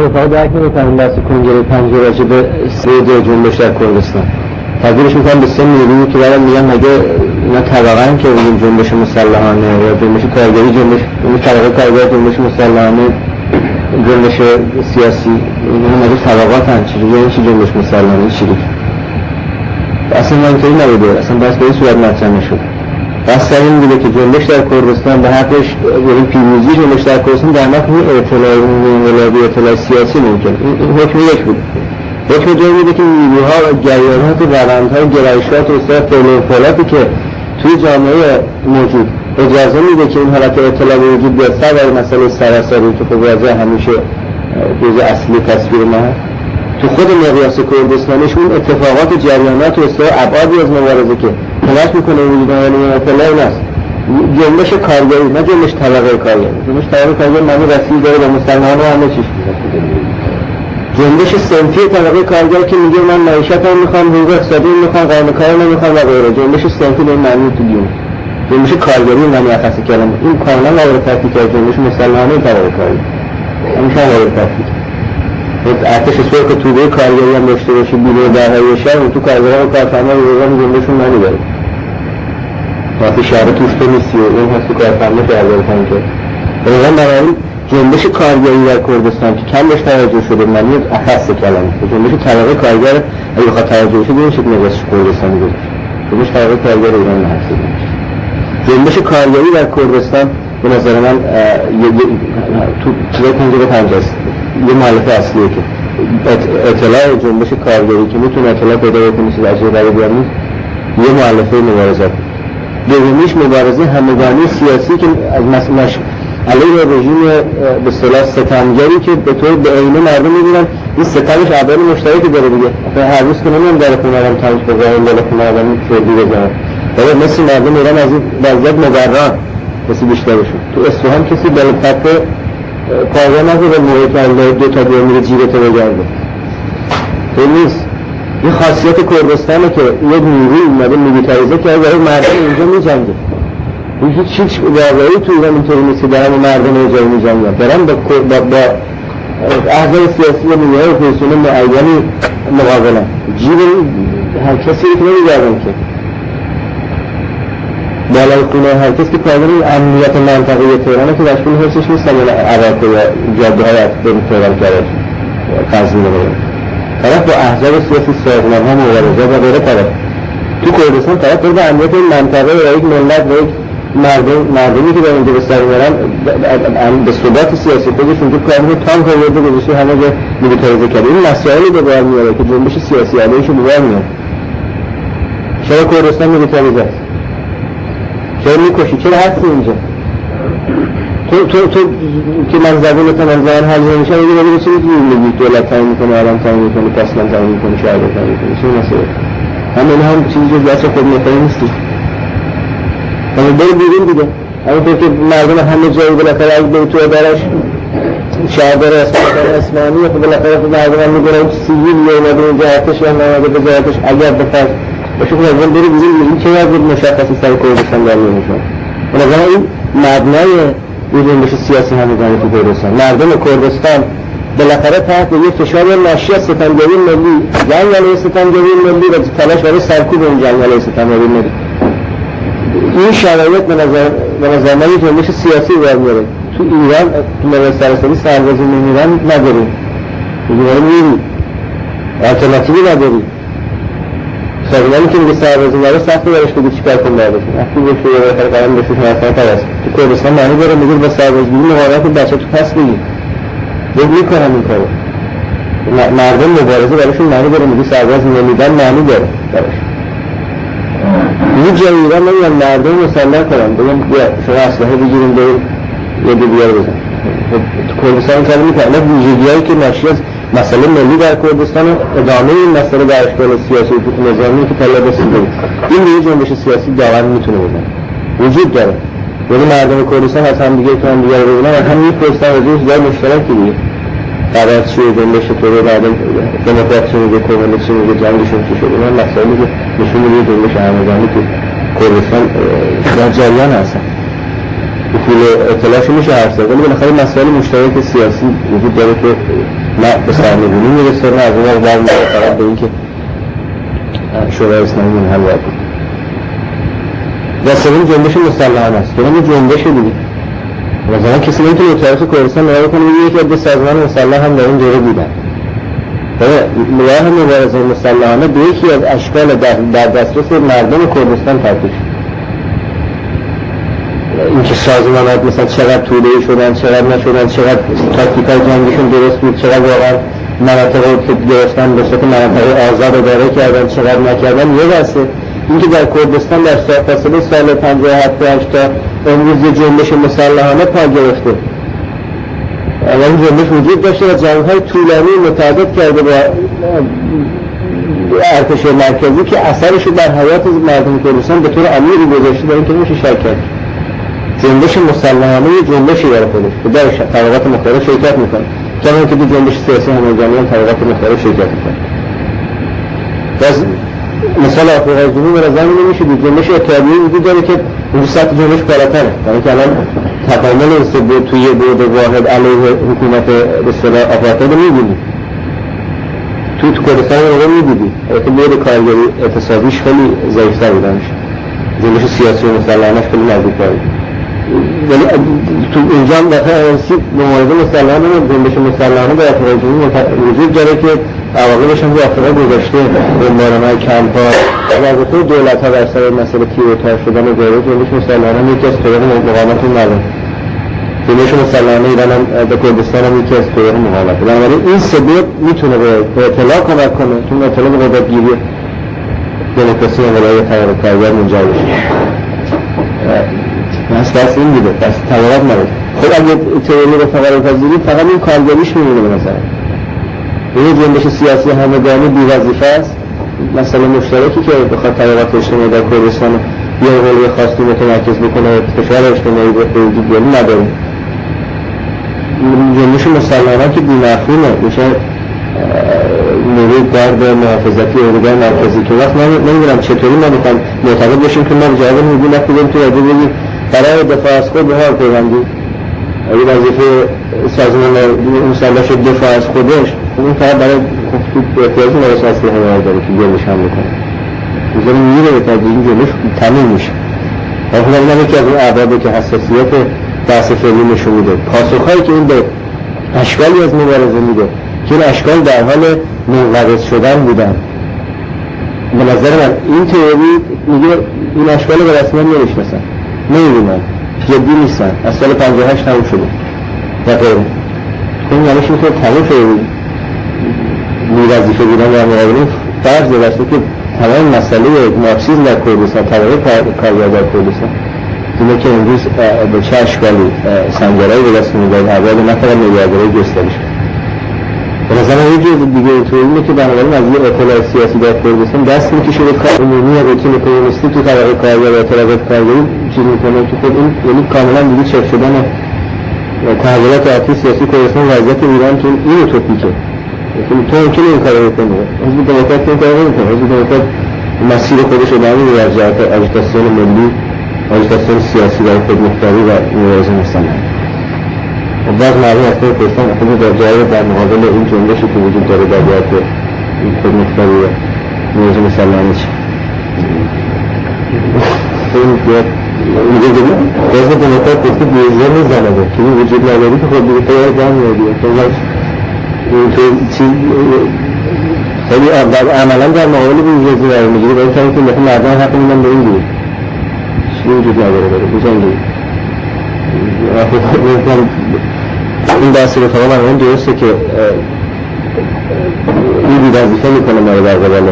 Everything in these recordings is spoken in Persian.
رفاق درک نمی‌کنم بحث کنگره پنجه راجع به سید جنبش در کردستان تبدیلش میکنم به سه نیرویی که برای میگن مگه اینا طبقه‌ان که اون جنبش مسلحانه یا جنبش کارگری جنبش اون طبقه کارگر جنبش مسلحانه جنبش سیاسی اینا مگه طبقاتن چجوری این چی جنبش مسلحانه چیه اصلا اینطوری نبوده اصلا بحث به این صورت مطرح نشد بحث سر این بوده که جنبش در کردستان به حقش یعنی پیروزی جنبش در کردستان در نفع اطلاع انقلابی اطلاع سیاسی ممکن این حکم یک بود حکم دوم بوده که نیروها و جریانات و روندها و گرایشات و فعل و فعالاتی که توی جامعه موجود اجازه میده که این حالت اطلاع به وجود بیاد سر مسئله سراسری که خب واضح همیشه جزء اصلی تصویر ما تو خود مقیاس کردستانیش اون اتفاقات و جریانات و ابعادی از مبارزه که کمک میکنه وجود این اطلاع است جنبش کارگری نه جنبش طبقه کارگری جنبش طبقه کارگری معنی رسمی داره با مسلمان و همه چیز جنبش صنفی طبقه کارگر که میگه من معیشت رو میخوام حقوق اقتصادی میخوام قانون کار نمیخوام و غیره جنبش صنفی به معنی تو بیون جنبش کارگری معنی اخص کلمه این کاملا قابل تفکیک است جنبش مسلمانه طبقه کارگر همیشه قابل تفکیک ارتش سرخ توده کارگری هم داشته باشه بیرون درهای شهر تو کارگرها و کارفرما روزان جنبشون معنی داره وقتی شهر توش تو نیستی و این هست تو کارفرما شهر کنی که بنابراین جنبش کارگری در کردستان که کم بهش توجه شده معنی اخص کلمه جنبش طبقه کارگر اگه بخواد توجه شده این شکل نگاهش کردستان میگه جنبش طبقه کارگر ایران محسوب میشه جنبش کارگری در کردستان به نظر من تو چیزای کنجره پنجاست یه مؤلفه اصلیه که اطلاع جنبش کارگری که میتونه اطلاع پیدا بکنه چیز عجیب غریبی نیست یه مؤلفه مبارزات دومیش مبارزه همگانی سیاسی که از مسئله علیه رژیم به اصطلاح ستمگری که به طور به عینه مردم می‌بینن این ستمش ابعاد مشترکی داره دیگه هر روز که نمیام در خونه آدم تماس بزنن بالا خونه آدم فردی بزنن ولی مثل مردم ایران از این وضعیت مبرران کسی بیشترشون تو اصفهان کسی بالاتپه پایه نزده موقعی که الله دو تا دو میره جیبتو بگرده این نیست این خاصیت کردستانه که یه نیروی اومده میلیتاریزه که برای مردم اینجا میجنگه هیچ واقعی تو ایران اینطوری نیست که در همه مردم اجایی میجنگن دارن با احزاب سیاسی و نیروهای اپوزیسیون معینی مقابلن جیب هر کسی که نمیگردن که بالای خونه هر کسی که پایدن امنیت منطقه تهرانه که داشتون حسش نیست اگر عراق یا جاده های به تهران کرد قضیه نمید طرف با احزاب سیاسی سازمان ها مبارزه و غیره طرف تو کردستان طرف داره به امنیت این منطقه و یک ملت و یک مردمی که در اینجا به سر میرن به ثبات سیاسی خودش اونجا کارمون تام کرده گذاشته همه جا میلیتاریزه کرده این مسائلی به بار میاره که جنبش سیاسی علیهش به بار میاره چرا کردستان میلیتاریزه است چرا میکشی چرا هستی اینجا تو که من زبونتا من زبان حل نمیشه اگه بگه چه میگی دولت تعیین میکنه آدم تعیین میکنه پاسمان تعیین میکنه شهر تعیین میکنه چه مسئله هم چیزی جز دست خود میکنه نیستی اما بری بیرون دیگه همونطور که مردم همه جایی بالاخره اگه بری تو ادارش شهردار اسمانی خب بالاخره خب مردم هم میگونه اون سیویل یا اومده اونجا ارتش یا نماده وزارتش اگر بفرد باشه خب اول بری بیرون این چه از بود مشخصی سر کردستان در میشون بنابراین این مبنای جنبش سیاسی همگانی تو کردستان مردم کردستان بالاخره تحت یک فشار ناشی از ستمگری ملی جنگ علیه ستمگری ملی و تلاش برای سرکوب اون جنگ علیه ستمگری ملی این شرایط به نظر من جنبش سیاسی برمیاره تو ایران تو مدرسه سراسری سربازی میمیرن نداری میری الترناتیوی نداری سازمانی که میگه سربازی نره سخته برش بگی چیکار کن بعدش وقتی بشه یه بخیر قرار بشه شناسائى پرست تو کردستان معنی داره میگه با سربازگیری مقاومت بچه تو پس بگی میکنم این کارو مردم مبارزه براشون معنی داره میگه سرباز نمیدن معنی داره براش یه جای ایران نمیدن مردم مسلح کنن بگم بیا شما اسلحه بگیریم بریم یه دیگر بزن تو کردستان این کارو میکنن ویژگی‌هایی که ناشی از مسئله ملی در کردستان و ادامه این مسئله در اشکال سیاسی و نظامی که طلب رسیده این دیگه جنبش سیاسی داور میتونه بزنه وجود داره یعنی مردم کردستان از هم دیگه که هم دیگه رو ببینن هم میپرسن از این چیزای مشترکی دیگه قرار چیه جنبش طوره بعدم دمکراتیک چی میگه کمونیست چی میگه جنگشون چی شده این مسائلی که نشون میده جنبش همگانی تو کردستان در جریان هستن اصول اطلاعش میشه حرف زد، ولی بالاخره مسائل مشترک سیاسی وجود داره که نه به سرنگونی میرسه، نه از اون وقت برمیگرده فقط به این که شورای اسلامی منحل باید بود. و سوم جنبش مسلحانه است که این جنبش دیگه مثلا کسی نمیتونه تاریخ کردستان نگاه کنه یکی از دو سازمان مسلح هم در این دوره بودن. راه مبارزه مسلحانه به یکی از اشکال در دسترس مردم کردستان تبدیل شد. اینکه سازمانات مثلا چقدر طوله‌ای شدن، چقدر نشدن، چقدر تاکتیکای جنگیشون درست بود، چقدر واقعا مناطق که گرفتن به صورت مناطق آزاد اداره کردن، چقدر نکردن یه بحثه. اینکه در کردستان در فاصله سال 57 تا امروز جنبش مسلحانه پا گرفته. این جنبش وجود داشته و جنگ‌های طولانی متعدد کرده با ارتش مرکزی که اثرش بر حیات مردم کردستان به طور عمیقی گذاشته و اینکه میشه شک کرد. جنبش مسلحانه جنبشی داره خودش که در طبقات مختلف شرکت میکنه، کما که تو جنبش سیاسی همگانی هم طبقات مختلف شرکت میکنه. باز مثال آفریقای جنوبی به نظر نمیشه دید. جنبش اتحادیه وجود داره که اون سطح جنبش بالاتره، برای که الان تکامل استبداد توی بعد واحد علیه حکومت به اصطلاح آپارتاید می‌بینی. تو کردستان رو می‌دیدی، البته بعد کارگری اقتصادیش خیلی ضعیف‌تر بودنش، جنبش سیاسی و مسلحانش خیلی نزدیک‌تر بود. ولی تو اینجا هم دفعه انسی مبارزه مسلحانه و جنبش مسلحانه در آفریقای جنوبی وجود داره که عواقبش هم روی آفریقا گذاشته، بمباران‌های کمپ‌ها و البته دولت‌ها در سر مسئله تیروتار شدن و غیره. جنبش مسلحانه یکی از طرق مقاومت مردم، جنبش مسلحانه ایران هم به کردستان هم یکی از طرق مقاومت. بنابراین این سبب میتونه به اطلاع کمک کنه، چون اطلاع به قدرت‌گیری دموکراسی و ولایت تغییر کارگر منجر بشه. بس این بوده، بس تغییرات نبود. خب اگه تئوری رو فقط بپذیرید فقط این کارگریش میمونه به نظر. این جنبش سیاسی همگانی بی‌وظیفه است. مسئله مشترکی که بخواد تغییرات اجتماعی در کردستان یا حوزه خاصی متمرکز بکنه فشار اجتماعی به وجود بیاره نداره. جنبش مسلحانه که بی‌مفهومه، میشه نیروی گارد محافظتی اردوگاه مرکزی که وقت نمیدونم چطوری ما میخوام معتقد باشیم که ما جواب میدیم وقتی بریم تو راجع بگیم برای دفاع از خود به حال پیوندی اگه وظیفه سازمان مسلح شد دفاع از خودش، این فقط برای احتیاج نرس اصلی همه داره که جنبش هم بکنه میذاره میره به تدریج این جنبش تموم میشه. و خود این یکی از اون اعدادی که حساسیت بحث فعلی نشون میده، پاسخهایی که این به اشکالی از مبارزه میده که این اشکال در حال منقرض شدن بودن. به نظر من این تئوری میگه این اشکال به رسمیت نمیشناسن، نمیبینن، جدی نیستن، از سال 58 تموم شده و غیره. این یعنی که تموم شده بی‌وظیفه بودن در مقابل فرض داشته که تمام مسئله مارکسیسم در کردستان، طبقه کارگر در کردستان اینه که امروز به چه اشکالی سنگرایی به دست می‌دهد ابعاد نه فقط میلیاردرهای گسترش. به نظر من یه دیگه اینطوریه که بنابراین از یه اطلاع سیاسی در کردستان دست می‌کشه به کار عمومی روتین کمونیستی تو طبقه کارگر و اطلاعات کارگری چیز می‌کنه که خود این یعنی کاملا دیگه چک شدن تحولات اصلی سیاسی کردستان وضعیت ایران تو این اوتوپیکه. تو ممکنه این کارو بکنه، حزب دموکرات این کارو نمی‌کنه. حزب دموکرات مسیر خودش رو در می‌بره از جهت اژیتاسیون ملی، اژیتاسیون سیاسی برای خودمختاری و مبارزه مسلح. و بعض مردم از کردستان خود در جای در مقابل این جنبشی که وجود داره در جهت خودمختاری و مبارزه مسلح میشه. حزب دموکرات گفته بیزار میزنه که این وجود نداری که خود دیگه تیار جمع میادیه اینطور چیز خیلی عملا در مقابل بیزاری قرار میگیره باید کنید که مثل مردم حق میدن به این دیگه چی وجود نداره داره بزنگیری. این بحثی رو فقط من درسته که این بی‌وظیفه میکنه ما رو در قبال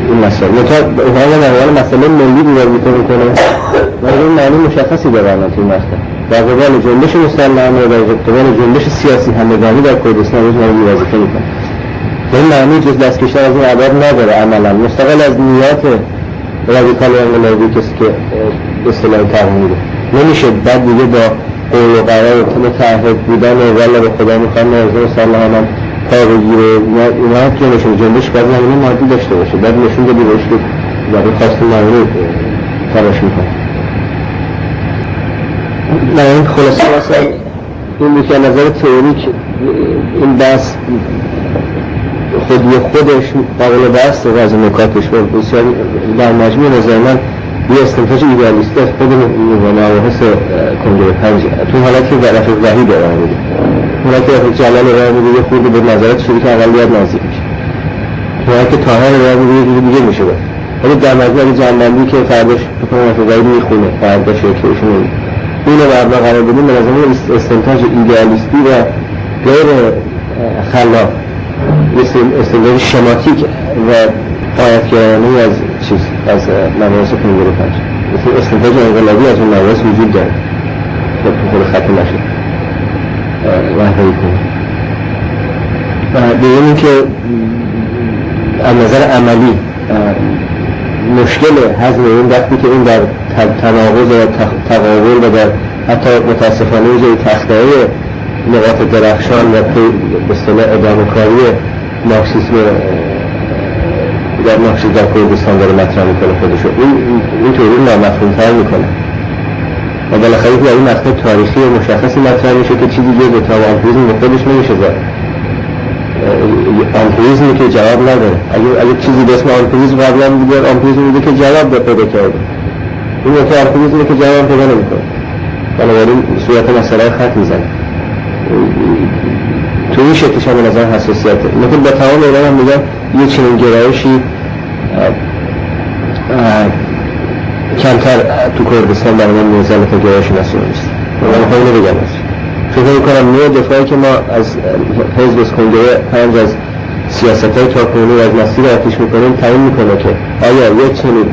این مسئله اونها مسئله ملی بیدار میکنه و این معنی مشخصی دارن توی مقطع در قبال جنبش مسلحانه و در قبال جنبش سیاسی همگانی در کردستان روز ما رو بی‌وظیفه میکنه. این معنی جز دست کشیدن از این ابعاد نداره، عملا مستقل از نیات رادیکال انقلابی کسی که به اصطلاح تغییر میده نمیشه بعد دیگه با قول و قرار متعهد بودن و والله به خدا میخوام موضوع مسلحانه پا بگیره اینا که نشون جنبش باید زمینه مادی داشته باشه، بعد نشون بده بهش که برای خواست معنی تلاش میکنه. من این خلاصه اصلا این بود که نظر تئوریک این بحث خودش قابل بحث و از نکاتش و بسیار در مجموع نظر من یه استنتاج ایدئالیستی از خود مباحث کنگره 5 تو حالت که در رفیق وحید ارائه میده، حالت که رفیق جلال ارائه میده یه خورده به نظرات شریک اقلیت نزدیک میشه، حالت که طاهر ارائه میده یه دیگه میشه. ولی در مجموع جنبندی که فرداش بکنم رفیق وحید میخونه فرداش یکیشون اینو برنامه قرار بدیم به نظر من استنتاج ایدئالیستی و غیر خلاق، استنتاج شماتیک و غایت‌گرایانه از مباحث کنگره 5 مثل استنتاج انقلابی از اون مباحث وجود داره که تو خود خط نشد رهبری کنه. و ببینیم که از نظر عملی مشکل هضم این وقتی که این در تناقض و تقابل و در حتی متاسفانه جای تخطئه نقاط درخشان و به اصطلاح ادامه کاری مارکسیسم در کردستان داره مطرح میکنه خودشو، این طوری نامفهوم‌تر میکنه و بالاخره که این مقطع تاریخی و مشخصی مطرح میشه که چیزی جز اتهام آمپریزم به خودش نمیشه زد. آمپریزمی که جواب نداره، اگه چیزی به اسم آمپریزم قبلا دیگر آمپریزم میده که جواب پیدا کرده، این اتهام آمپریزمی که جواب پیدا نمیکنه، بنابراین صورت مسئله خط میزنه. تو این شکلش هم به نظر حساسیته. مثل با تمام ایران هم میگم یه چنین گرایشی کمتر تو کردستان در من موزل تا گرایش ناسیونالیست. من خواهی نبگم هست. شکر میکنم نوع دفاعی که ما از حزب کنگره 5 از سیاستهای تاکنونی و از مسیر آتیش میکنیم تعیین میکنه که آیا یه چنین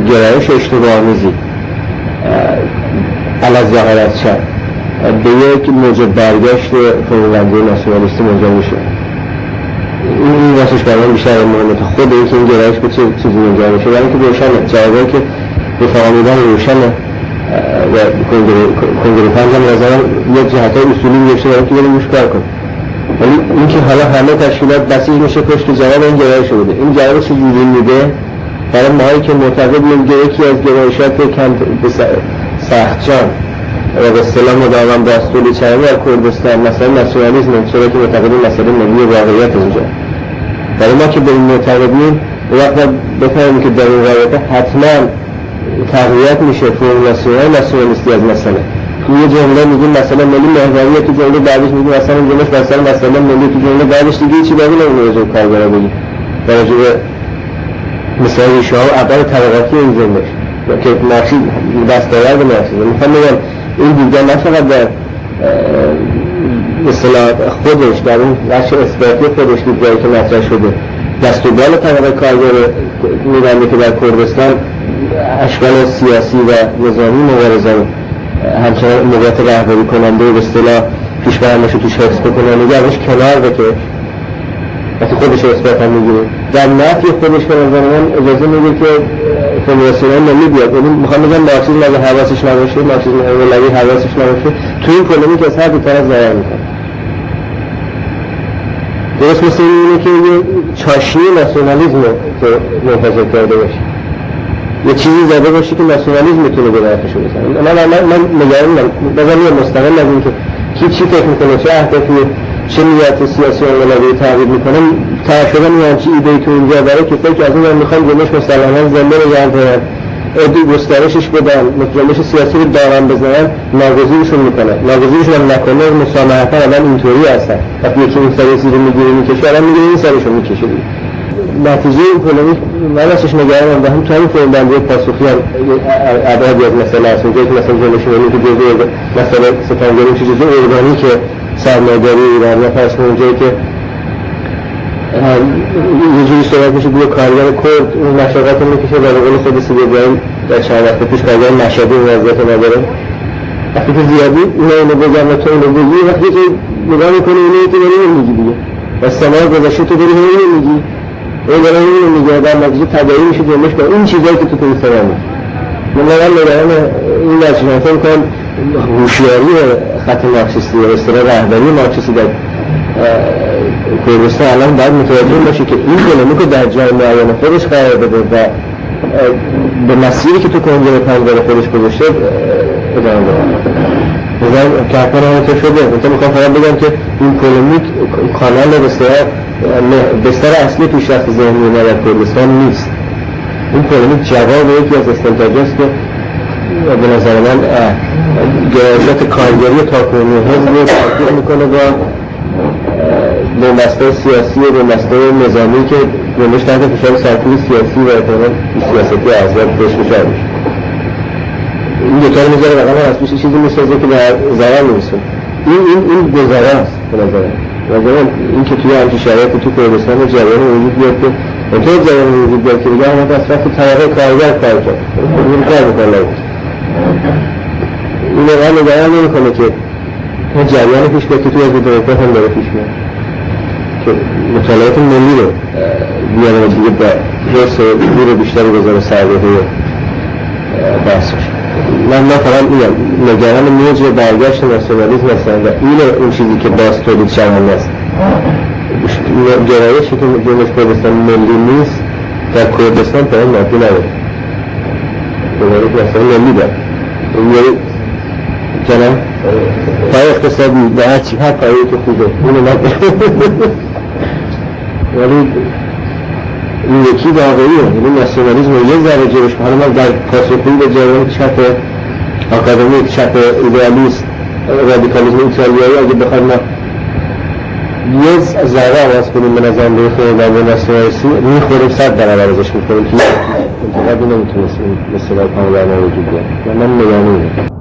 گرایش اشتباه آمیزی علاوه از چند به یک موجب برگشت فرمولنده ناسیونالیستی منجر میشه. این واسش برای بیشتر مهمه تا خود اینکه این گرایش به چه چیزی منجر میشه، برای اینکه روشنه جوابایی که به فهمیدن روشنه و کنگره 5 هم نظرم یک جهتای اصولی میشه برای که بریم روش کار کنیم. ولی اینکه حالا همه تشکیلات بسیج میشه پشت جواب این گرایش بوده، این جواب چه جوری میده برای ماهایی که معتقدیم که یکی از گرایشات سختجان و به اصطلاح مداوم دستوری چرمی در کردستان مثلا ناسیونالیسم، چرا که معتقدیم مسئله ملی واقعیت اینجا. برای ما که به این معتقدیم وقت بفهمیم که در این رابطه حتما تقویت میشه فرمولاسیون‌های ناسیونالیستی از مسئله. توی جمله میگیم مسئله ملی محوریه، تو جمله بعدش میگیم مثلا جنبش مسئله ملی، تو جمله بعدش دیگه چی باقی نمیشه راجع به کارگرا بگیم. راجع به مثلا ریشه ها و ابعاد طبقاتی این جنبش که مارکسیسم دستاورد مارکسیسم. میخوام بگم این دیگر نه فقط در اصطلاح خودش در اون بخش اثباتی خودش که جایی که مطرح شده دست و بال طبقه کارگر می‌بنده که در کردستان اشکال سیاسی و نظامی مبارزه همچنان موقعیت رهبری کننده به اصطلاح پیش برندش رو توش حفظ بکنه نگه ازش کنار بکش وقتی خودش اثبات هم میگیره در نفی خودش به نظر من اجازه میده که فدراسیون نمی‌بیاد. یعنی میخوام بگم مارکسیسم اگه حواسش نباشه، مارکسیسم انقلابی حواسش نباشه، تو این پولمیک از هر دو طرف ضرر میکنه. درست مثل اینه که یه چاشنی ناسیونالیسم که منتشر کرده باشه، یه چیزی زده باشه که ناسیونالیسم میتونه به طرفش بزنه. من نگرانم بازم یه مستقل از این که چی فکر میکنه، چه اهدافی، چه نیت سیاسی انقلابی تعریف میکنه، شدن یه همچی ایدهی تو اینجا برای کسایی که از اون میخوان جنبش مسلماً زنده نگه دارن، عده‌ای گسترشش بدن، جنبش سیاسی رو دارن بزنن، ناگزیرشون میکنن. ناگزیرشون هم نکنه مسامحتا الان اینطوری هستن. وقتی یکی این سری زیر میگیره میکشه، الان میگیره این سرشون میکشه دیگه. نتیجه این پولمیک من ازش نگرانم و هم تو همین فرمولنده پاسخی هم ابعادی از مسئله هست. اونجایی که مثلا جنبش ملی که جزء مسئله ستمگری میشه، جزء ارگانیک سرمایه‌داری ایران یا پس اونجایی که یه جوری صحبت میشه دیگه کارگر کرد اون مشاقت رو میکشه و به قول خود سیدی ابراهیم در چند وقت پیش کارگر مشهدی موظف نداره. وقتی که زیادی اینو بگم و تو اینو بگی، وقتی که نگاه میکنی اینو تو داری میگی دیگه و سماع گذاشته تو داری اینو میگی، اون داره اینو میگه در نتیجه تداعی میشه جنبش با این چیزایی که تو سماع میگی. من نگران این نتیجه میکنم هوشیاری خط مارکسیستی و اصطلاح رهبری مارکسیستی در کردستان الان باید متوجه باشه که این پولمیک رو در جای معین خودش قرار بده و به مسیری که تو کنگره 5 خودش گذاشته ادامه دارم. مثلا کارکنان همونطور شده. مثلا میخوام فقط بگم که این پولمیک کانال بستر اصلی پیشرفت ذهنی ما در کردستان نیست. این پولمیک جواب یکی از استنتاجاست که به نظر من گرایشات کارگری تاکنونی حزب رو تطبیق میکنه با بنبسته سیاسی و بنبسته نظامی که جنبش تحت فشار سرکوب سیاسی و احتمال سیاستی احزاب بهش فشار میشه. این دوتا رو میذاره رقم اصلیش چیزی میسازه که در ضرر میرسه. این گذاره است به نظرم. این که توی همچین شرایطی تو کردستان جریان وجود بیاد که اونطور جریان وجود بیاد که دیگه همه از وقت طبقه کارگر کار کرد. این کار میکنه این واقعا نگران نمیکنه که این جریان پیش بیاد که توی از دموکرات هم داره پیش میاد که مطالعات ملی رو بیاره دیگه با حس دور بیشتری بذاره سرباهی بحثش. من فقط میگم نگران موج برگشت ناسیونالیسم هستن و این اون چیزی که باز تولید شونده است. گرایشی که جنبش کردستان ملی نیست در کردستان تا این مادی نداره. گرایش مثلا ملی داره. یعنی جنم پای اقتصادی و هر پایی که خوبه اینو نداره. ولی این یکی واقعیه. یعنی ناسیونالیسم یه ذره جلوش حالا من در پاسخگویی به جریان چپ آکادمیک، چپ ایدئالیست، رادیکالیسم ایتالیایی اگه بخواد ما یه ذره عوض کنیم به نظر به خیلی در ناسیونالیستی میخوریم 100 برابر ازش میکنیم که انتقادی نمیتونست این مثلا کاملا وجود بیاد. من نگرانم.